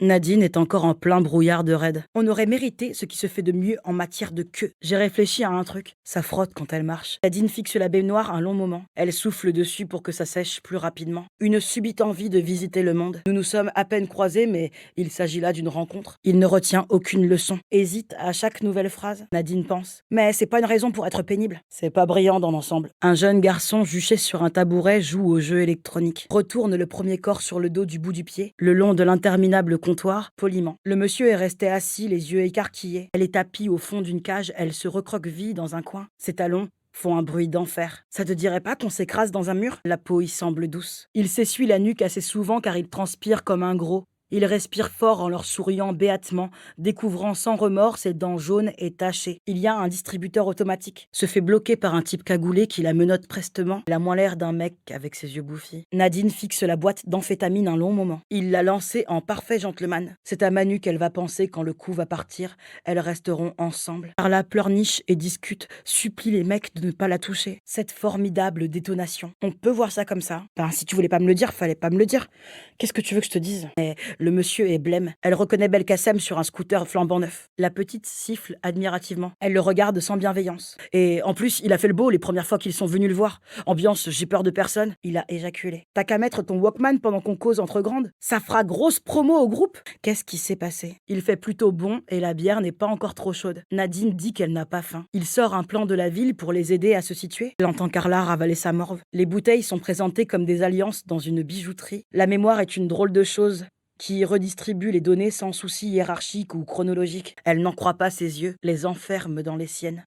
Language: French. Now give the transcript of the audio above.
Nadine est encore en plein brouillard de raid. On aurait mérité ce qui se fait de mieux en matière de queue. J'ai réfléchi à un truc. Ça frotte quand elle marche. Nadine fixe la baignoire un long moment. Elle souffle dessus pour que ça sèche plus rapidement. Une subite envie de visiter le monde. Nous nous sommes à peine croisés, mais il s'agit là d'une rencontre. Il ne retient aucune leçon. Hésite à chaque nouvelle phrase. Nadine pense. Mais c'est pas une raison pour être pénible. C'est pas brillant dans l'ensemble. Un jeune garçon juché sur un tabouret joue au jeu électronique. Retourne le premier corps sur le dos du bout du pied, le long de l'interminable comptoir, poliment. Le monsieur est resté assis, les yeux écarquillés. Elle est tapie au fond d'une cage, elle se recroqueville dans un coin. Ses talons font un bruit d'enfer. Ça te dirait pas qu'on s'écrase dans un mur? La peau y semble douce. Il s'essuie la nuque assez souvent car il transpire comme un gros. Il respire fort en leur souriant béatement, découvrant sans remords ses dents jaunes et tachées. Il y a un distributeur automatique. Se fait bloquer par un type cagoulé qui la menotte prestement. Elle a moins l'air d'un mec avec ses yeux bouffis. Nadine fixe la boîte d'amphétamine un long moment. Il l'a lancée en parfait gentleman. C'est à Manu qu'elle va penser quand le coup va partir. Elles resteront ensemble. Carla pleurniche et discute, supplie les mecs de ne pas la toucher. Cette formidable détonation. On peut voir ça comme ça. Ben, si tu voulais pas me le dire, fallait pas me le dire. Qu'est-ce que tu veux que je te dise? Mais le monsieur est blême. Elle reconnaît Belkacem sur un scooter flambant neuf. La petite siffle admirativement. Elle le regarde sans bienveillance. Et en plus, il a fait le beau les premières fois qu'ils sont venus le voir. Ambiance, j'ai peur de personne. Il a éjaculé. T'as qu'à mettre ton Walkman pendant qu'on cause entre grandes. Ça fera grosse promo au groupe. Qu'est-ce qui s'est passé? Il fait plutôt bon et la bière n'est pas encore trop chaude. Nadine dit qu'elle n'a pas faim. Il sort un plan de la ville pour les aider à se situer. Elle entend Carla ravaler sa morve. Les bouteilles sont présentées comme des alliances dans une bijouterie. La mémoire est une drôle de chose qui redistribue les données sans souci hiérarchique ou chronologique. Elle n'en croit pas ses yeux, les enferme dans les siennes.